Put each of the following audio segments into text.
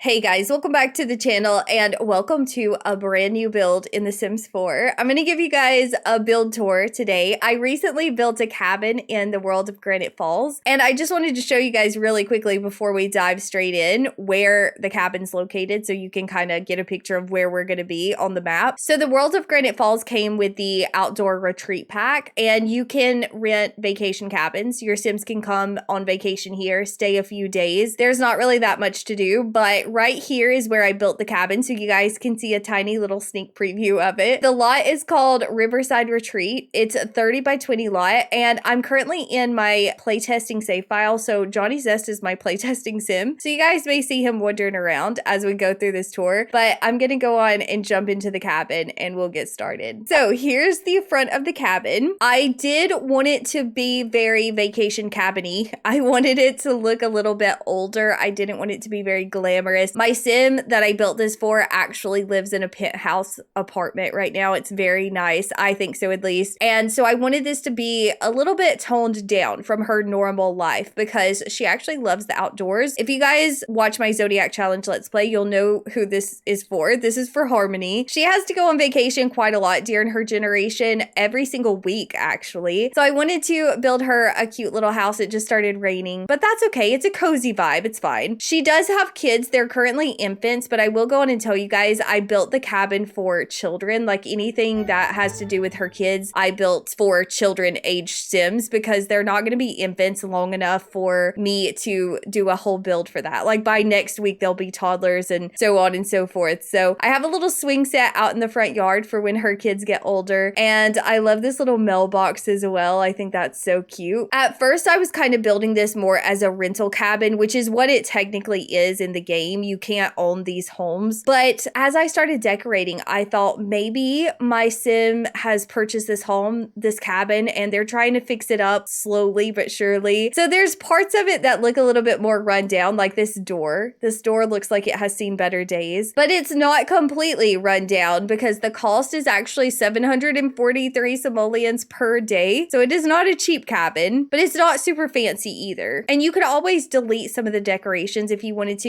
Hey guys, welcome back to the channel and welcome to a brand new build in The Sims 4. I'm going to give you guys a build tour today. I recently built a cabin in the world of Granite Falls, and I just wanted to show you guys really quickly before we dive straight in where the cabin's located so you can kind of get a picture of where we're going to be on the map. So the world of Granite Falls came with the outdoor retreat pack, and you can rent vacation cabins. Your Sims can come on vacation here, stay a few days. There's not really that much to do, but right here is where I built the cabin, so you guys can see a tiny little sneak preview of it. The lot is called Riverside Retreat. It's a 30 by 20 lot, and I'm currently in my playtesting save file, so Johnny Zest is my playtesting sim. So you guys may see him wandering around as we go through this tour, but I'm gonna go on and jump into the cabin and we'll get started. So here's the front of the cabin. I did want it to be very vacation cabin-y. I wanted it to look a little bit older. I didn't want it to be very glamorous. My sim that I built this for actually lives in a penthouse apartment right now. It's very nice. I think so, at least. And so I wanted this to be a little bit toned down from her normal life because she actually loves the outdoors. If you guys watch my Zodiac Challenge Let's Play, you'll know who this is for. This is for Harmony. She has to go on vacation quite a lot during her generation, every single week, actually. So I wanted to build her a cute little house. It just started raining, but that's okay. It's a cozy vibe. It's fine. She does have kids. They're currently infants, but I will go on and tell you guys, I built the cabin for children. Like anything that has to do with her kids, I built for children age Sims because they're not going to be infants long enough for me to do a whole build for that. Like by next week, they'll be toddlers and so on and so forth. So I have a little swing set out in the front yard for when her kids get older. And I love this little mailbox as well. I think that's so cute. At first, I was kind of building this more as a rental cabin, which is what it technically is in the game. You can't own these homes. But as I started decorating, I thought maybe my sim has purchased this home, this cabin, and they're trying to fix it up slowly but surely. So there's parts of it that look a little bit more run down, like this door. This door looks like it has seen better days, but it's not completely run down because the cost is actually 743 simoleons per day. So it is not a cheap cabin, but it's not super fancy either. And you could always delete some of the decorations if you wanted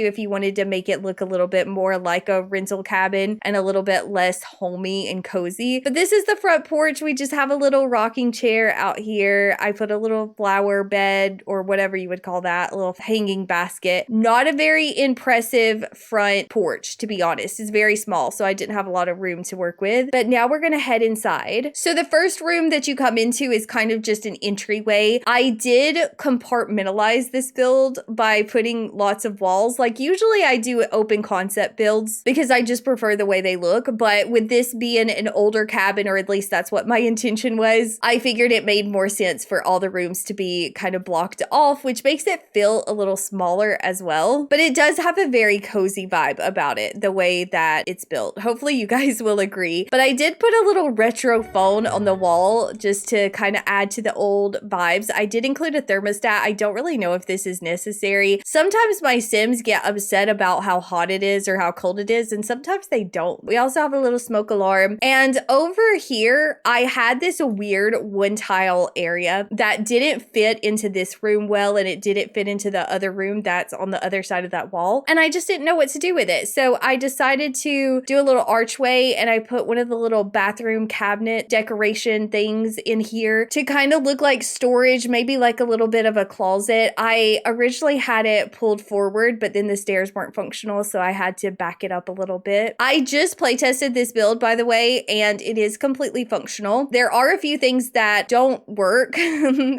to make it look a little bit more like a rental cabin and a little bit less homey and cozy. But this is the front porch. We just have a little rocking chair out here. I put a little flower bed or whatever you would call that, a little hanging basket. Not a very impressive front porch, to be honest. It's very small, so I didn't have a lot of room to work with. But now we're gonna head inside. So the first room that you come into is kind of just an entryway. I did compartmentalize this build by putting lots of walls. Like usually I do open concept builds because I just prefer the way they look, but with this being an older cabin, or at least that's what my intention was, I figured it made more sense for all the rooms to be kind of blocked off, which makes it feel a little smaller as well. But it does have a very cozy vibe about it, the way that it's built. Hopefully you guys will agree. But I did put a little retro phone on the wall just to kind of add to the old vibes. I did include a thermostat. I don't really know if this is necessary. Sometimes my Sims get upset about how hot it is or how cold it is, and sometimes they don't. We also have a little smoke alarm. And over here, I had this weird one tile area that didn't fit into this room well, and it didn't fit into the other room that's on the other side of that wall. And I just didn't know what to do with it. So I decided to do a little archway, and I put one of the little bathroom cabinet decoration things in here to kind of look like storage, maybe like a little bit of a closet. I originally had it pulled forward, but then the stairs weren't functional, so I had to back it up a little bit. I just play tested this build, by the way, and it is completely functional. There are a few things that don't work,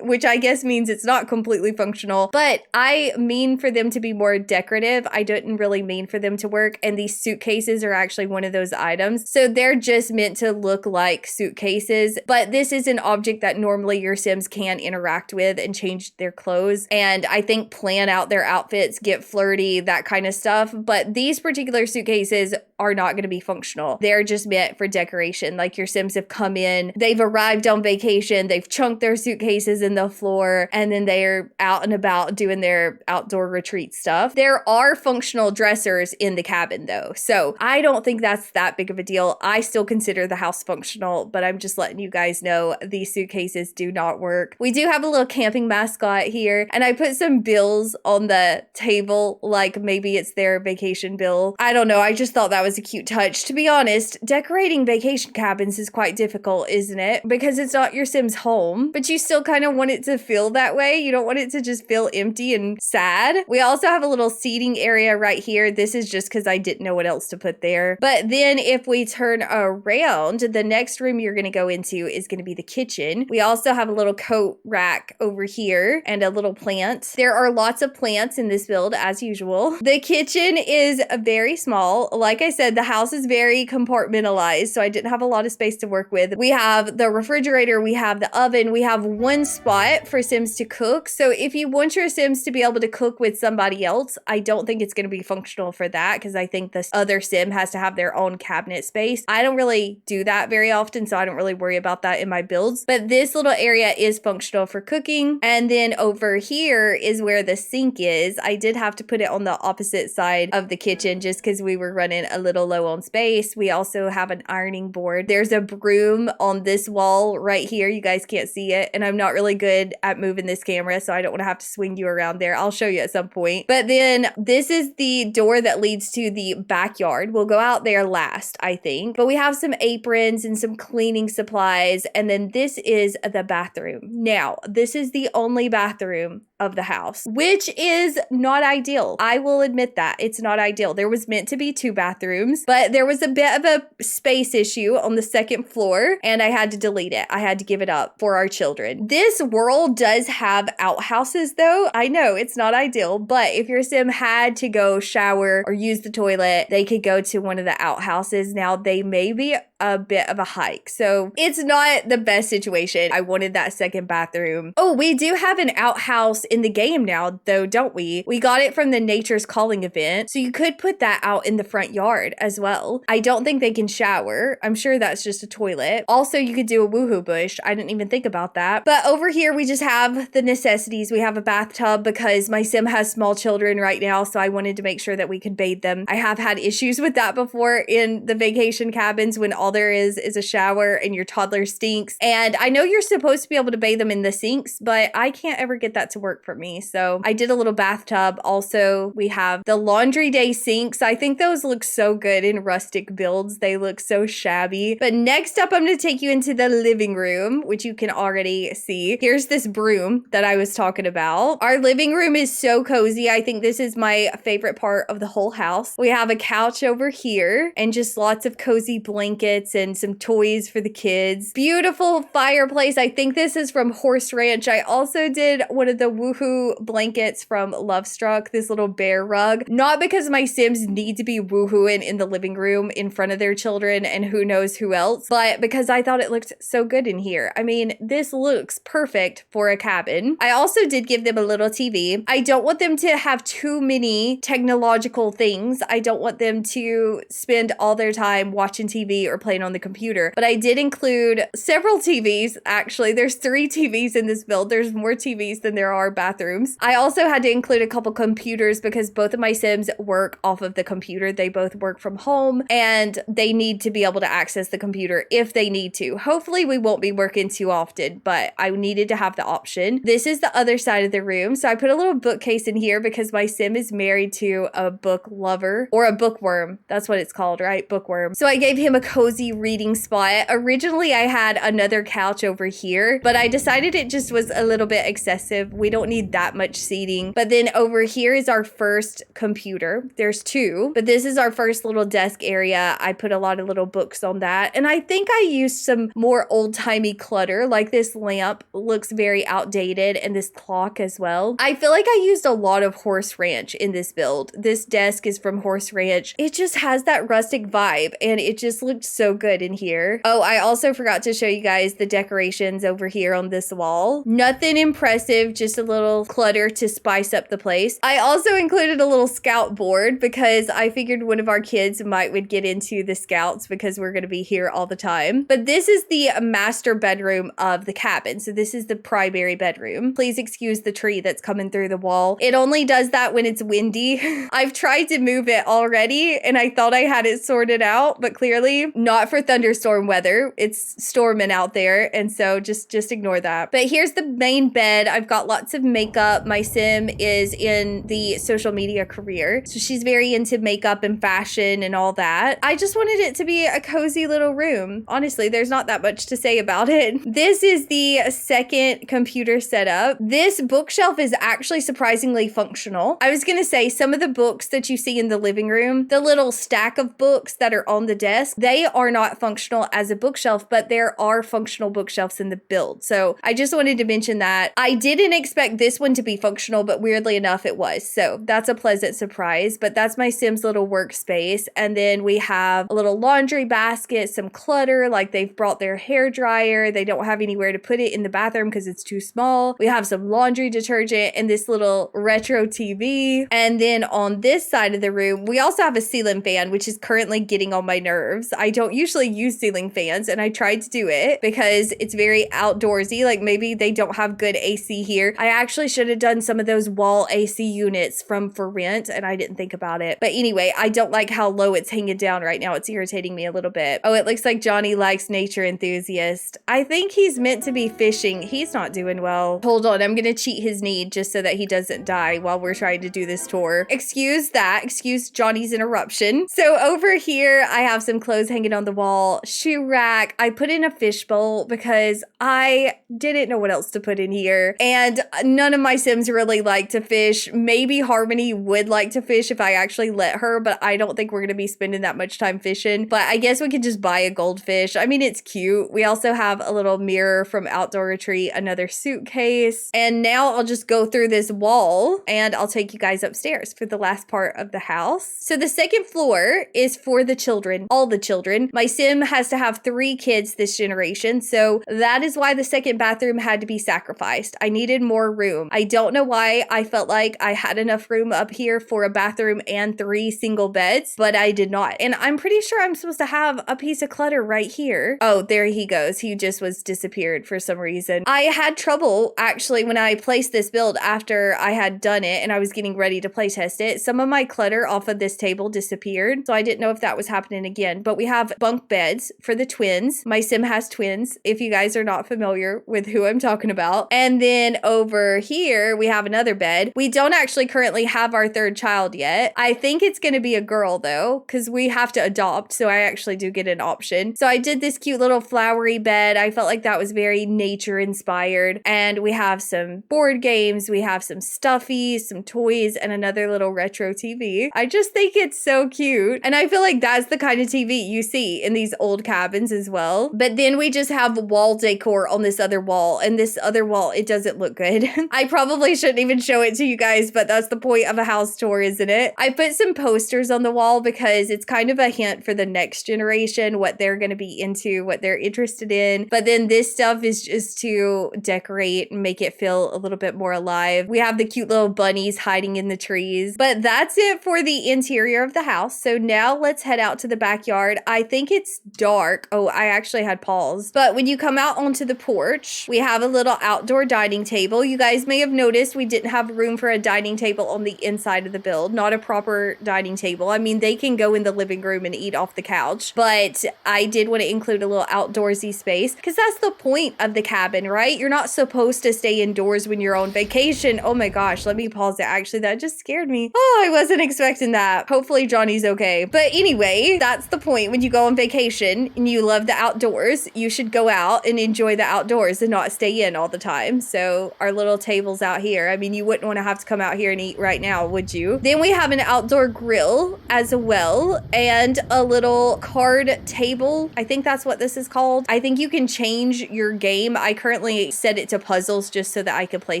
which I guess means it's not completely functional, but I mean for them to be more decorative. I didn't really mean for them to work, and these suitcases are actually one of those items. So they're just meant to look like suitcases, but this is an object that normally your Sims can interact with and change their clothes, and I think plan out their outfits, get flirty, that kind of stuff. But these particular suitcases are not going to be functional. They're just meant for decoration. Like your Sims have come in, they've arrived on vacation, they've chunked their suitcases in the floor, and then they're out and about doing their outdoor retreat stuff. There are functional dressers in the cabin though, so I don't think that's that big of a deal. I still consider the house functional, but I'm just letting you guys know these suitcases do not work. We do have a little camping mascot here, and I put some bills on the table, like maybe it's their vacation bill. I don't know, I just thought that was a cute touch. To be honest, decorating vacation cabins is quite difficult, isn't it? Because it's not your Sim's home, but you still kind of want it to feel that way. You don't want it to just feel empty and sad. We also have a little seating area right here. This is just because I didn't know what else to put there. But then if we turn around, the next room you're going to go into is going to be the kitchen. We also have a little coat rack over here and a little plant. There are lots of plants in this build as usual. The kitchen is very small. Like I said, the house is very compartmentalized, so I didn't have a lot of space to work with. We have the refrigerator, we have the oven, we have one spot for Sims to cook. So if you want your Sims to be able to cook with somebody else, I don't think it's going to be functional for that, because I think this other Sim has to have their own cabinet space. I don't really do that very often, so I don't really worry about that in my builds. But this little area is functional for cooking. And then over here is where the sink is. I did have to put it on the opposite side of the kitchen just because we were running a little low on space. We also have an ironing board. There's a broom on this wall right here. You guys can't see it, and I'm not really good at moving this camera, so I don't want to have to swing you around there. I'll show you at some point. But then this is the door that leads to the backyard. We'll go out there last, I think. But we have some aprons and some cleaning supplies, and then this is the bathroom. Now, this is the only bathroom of the house, which is not ideal. I will admit that it's not ideal. There was meant to be 2 bathrooms, but there was a bit of a space issue on the second floor, and I had to delete it. I had to give it up for our children. This world does have outhouses though. I know it's not ideal, but if your Sim had to go shower or use the toilet, they could go to one of the outhouses. Now, they may be a bit of a hike, so it's not the best situation. I wanted that second bathroom. Oh, we do have an outhouse in the game now though, don't we? We got it from the Nature's Calling event, so you could put that out in the front yard as well. I don't think they can shower. I'm sure that's just a toilet. Also, you could do a woohoo bush. I didn't even think about that. But over here, we just have the necessities. We have a bathtub because my Sim has small children right now, so I wanted to make sure that we could bathe them. I have had issues with that before in the vacation cabins when all there is a shower and your toddler stinks. And I know you're supposed to be able to bathe them in the sinks, but I can't ever get that to work for me. So I did a little bathtub. Also, we have the laundry day sinks. I think those look so good in rustic builds. They look so shabby. But next up, I'm going to take you into the living room, which you can already see. Here's this broom that I was talking about. Our living room is so cozy. I think this is my favorite part of the whole house. We have a couch over here and just lots of cozy blankets and some toys for the kids. Beautiful fireplace. I think this is from Horse Ranch. I also did one of the woohoo blankets from Lovestruck, this little bear rug. Not because my Sims need to be woohooing in the living room in front of their children and who knows who else, but because I thought it looked so good in here. I mean, this looks perfect for a cabin. I also did give them a little TV. I don't want them to have too many technological things. I don't want them to spend all their time watching TV or playing on the computer, but I did include several TVs. Actually, there's 3 TVs in this build. There's more TVs than there are bathrooms. I also had to include a couple computers because both of my Sims work off of the computer. They both work from home and they need to be able to access the computer if they need to. Hopefully we won't be working too often, but I needed to have the option. This is the other side of the room. So I put a little bookcase in here because my Sim is married to a book lover, or a bookworm. That's what it's called, right? Bookworm. So I gave him a cozy reading spot. Originally I had another couch over here, but I decided it just was a little bit excessive. We don't need that much seating. But then over here is our first computer. There's 2, but this is our first little desk area. I put a lot of little books on that. And I think I used some more old-timey clutter, like this lamp looks very outdated and this clock as well. I feel like I used a lot of Horse Ranch in this build. This desk is from Horse Ranch. It just has that rustic vibe and it just looked so good in here. Oh, I also forgot to show you guys the decorations over here on this wall. Nothing impressive, just a little clutter to spice up the place. I also included a little scout board because I figured one of our kids might would get into the Scouts because we're going to be here all the time. But this is the master bedroom of the cabin. So this is the primary bedroom. Please excuse the tree that's coming through the wall. It only does that when it's windy. I've tried to move it already and I thought I had it sorted out, but clearly not for thunderstorm weather. It's storming out there, and so just ignore that. But here's the main bed. I've got lots of makeup. My sim is in the social media career, so she's very into makeup and fashion and all that. I just wanted it to be a cozy little room. Honestly, there's not that much to say about it. This is the second computer setup. This bookshelf is actually surprisingly functional. I was gonna say some of the books that you see in the living room, the little stack of books that are on the desk, they are not functional as a bookshelf, but there are functional bookshelves in the build. So I just wanted to mention that. I didn't expect this one to be functional, but weirdly enough it was. So that's a pleasant surprise. But that's my Sim's little workspace. And then we have a little laundry basket, some clutter, like they've brought their hair dryer. They don't have anywhere to put it in the bathroom because it's too small. We have some laundry detergent and this little retro TV. And then on this side of the room, we also have a ceiling fan, which is currently getting on my nerves. I don't usually use ceiling fans, and I tried to do it because it's very outdoorsy. Like maybe they don't have good AC here. I actually should have done some of those wall AC units from For Rent, and I didn't think about it. But anyway, I don't like how low it's hanging down right now. It's irritating me a little bit. Oh, it looks like Johnny likes nature enthusiast. I think he's meant to be fishing. He's not doing well. Hold on, I'm gonna cheat his need just so that he doesn't die while we're trying to do this tour. Excuse that. Excuse Johnny's interruption. So over here, I have some clothes hanging on the wall, shoe rack. I put in a fishbowl because I didn't know what else to put in here. And none of my Sims really like to fish. Maybe Harmony would like to fish if I actually let her, but I don't think we're going to be spending that much time fishing. But I guess we could just buy a goldfish. I mean, it's cute. We also have a little mirror from Outdoor Retreat, another suitcase. And now I'll just go through this wall and I'll take you guys upstairs for the last part of the house. So the second floor is for the children, all the children. My Sim has to have 3 kids this generation, so that is why the second bathroom had to be sacrificed. I needed more room. I don't know why I felt like I had enough room up here for a bathroom and 3 single beds, but I did not. And I'm pretty sure I'm supposed to have a piece of clutter right here. Oh, there he goes. He just was disappeared for some reason. I had trouble actually when I placed this build after I had done it and I was getting ready to play test it. Some of my clutter off of this table disappeared, so I didn't know if that was happening again. But we have bunk beds for the twins. My Sim has twins, if you guys are not familiar with who I'm talking about. And then over here, we have another bed. We don't actually currently have our 3rd child yet. I think it's going to be a girl though, because we have to adopt, so I actually do get an option. So I did this cute little flowery bed. I felt like that was very nature inspired. And we have some board games, we have some stuffies, some toys, and another little retro TV. I just think it's so cute. And I feel like that's the kind of TV you see in these old cabins as well. But then we just have wall decor on this other wall, and this other wall, it doesn't look good. I probably shouldn't even show it to you guys, but that's the point of a house tour, isn't it? I put some posters on the wall because it's kind of a hint for the next generation, what they're going to be into, what they're interested in. But then this stuff is just to decorate and make it feel a little bit more alive. We have the cute little bunnies hiding in the trees. But that's it for the interior of the house. So now let's head out to the backyard. I think it's dark. Oh, I actually had paused. But when you come out onto the porch, we have a little outdoor dining table. You guys may have noticed we didn't have room for a dining table on the inside of the build. Not a proper dining table. I mean, they can go in the living room and eat off the couch. But I did want to include a little outdoorsy space because that's the point of the cabin, right? You're not supposed to stay indoors when you're on vacation. Oh my gosh, let me pause it. Actually, that just scared me. Oh, I wasn't expecting that. Hopefully Johnny's okay. But anyway, that's the point. When you go on vacation and you love the outdoors, you should go out and enjoy the outdoors and not stay in all the time. So our little tables out here, I mean, you wouldn't want to have to come out here and eat right now, would you? Then we have an outdoor grill as well and a little card table. I think that's what this is called. I think you can change your game. I currently set it to puzzles just so that I could play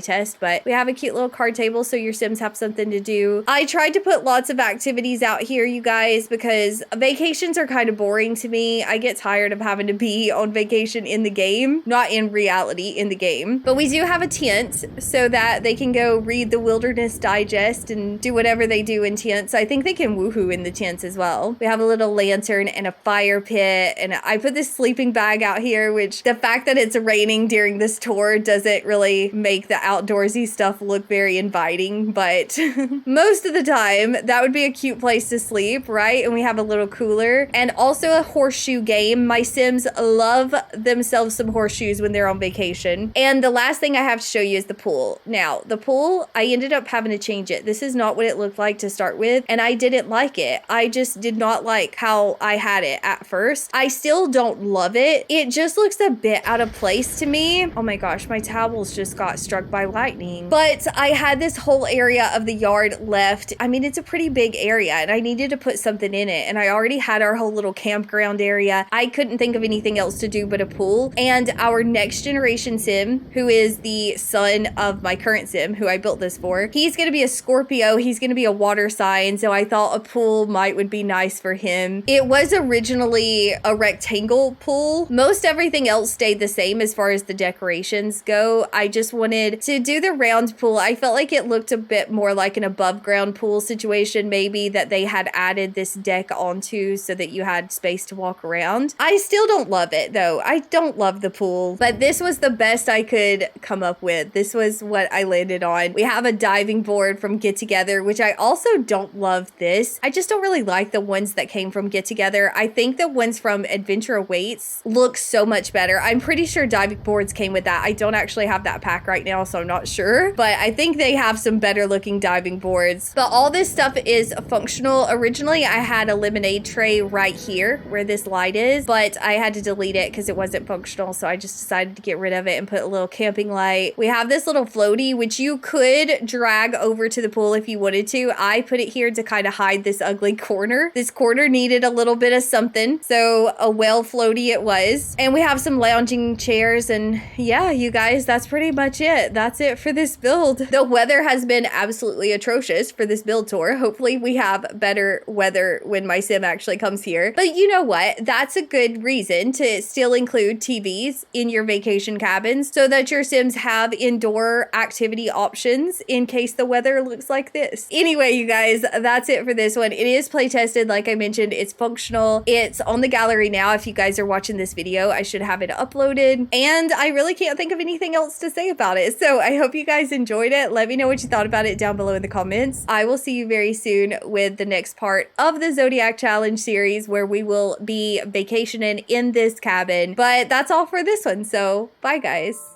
test, but we have a cute little card table so your Sims have something to do. I tried to put lots of activities out here, you guys, because vacations are kind of boring to me. I get tired of having to be on vacation in the game, not in reality, in the game. But we do have a tent so that they can go read the Wilderness Digest and do whatever they do in tents. I think they can woohoo in the tents as well. We have a little lantern and a fire pit, and I put this sleeping bag out here, which the fact that it's raining during this tour doesn't really make the outdoorsy stuff look very inviting, but most of the time that would be a cute place to sleep, right? And we have a little cooler and also a horseshoe game. My Sims love themselves some horseshoes when they're on vacation. And the last thing I have to show you is the pool. Now, the pool, I ended up having to change it. This is not what it looked like to start with, and I didn't like it. I just did not like how I had it at first. I still don't love it. It just looks a bit out of place to me. Oh my gosh, my towels just got struck by lightning. But I had this whole area of the yard left. I mean, it's a pretty big area, and I needed to put something in it, and I already had our whole little campground area. I couldn't think of anything else to do but a pool. And our next generation Sim, who is the son of my current Sim, who I built this for, he's gonna be a Scorpio. He's gonna be a water sign, so I thought a pool would be nice for him. It was originally a rectangle pool. Most everything else stayed the same as far as the decorations go. I just wanted to do the round pool. I felt like it looked a bit more like an above ground pool situation, maybe, that they had added this deck onto so that you had space to walk around. I still don't love it though. I don't love the pool, but this was the best I could come up with. This was what I landed on. We have a diving board from Get Together, which I also don't love this. I just don't really like the ones that came from Get Together. I think the ones from Adventure Awaits look so much better. I'm pretty sure diving boards came with that. I don't actually have that pack right now, so I'm not sure, but I think they have some better looking diving boards. But all this stuff is functional. Originally, I had a lemonade tray right here where this light is, but I had to delete it because it wasn't functional, so I just decided to get rid of it and put a little camping light. We have this little floaty, which you could drag over to the pool if you wanted to. I put it here to kind of hide this ugly corner. This corner needed a little bit of something, so a well floaty it was. And we have some lounging chairs, and yeah, you guys, that's pretty much it. That's it for this build. The weather has been absolutely atrocious for this build tour. Hopefully we have better weather when my Sim actually comes here. But you know what? That's a good reason to still include TVs in your vacation cabins so that your Sims have indoor activity options in case the weather looks like this. Anyway, you guys, that's it for this one. It is play tested. Like I mentioned, it's functional. It's on the gallery now. If you guys are watching this video, I should have it uploaded. And I really can't think of anything else to say about it. So I hope you guys enjoyed it. Let me know what you thought about it down below in the comments. I will see you very soon with the next part of the Zodiac Challenge series, where we will be vacationing in this cabin. But that's all for this one. So bye, guys.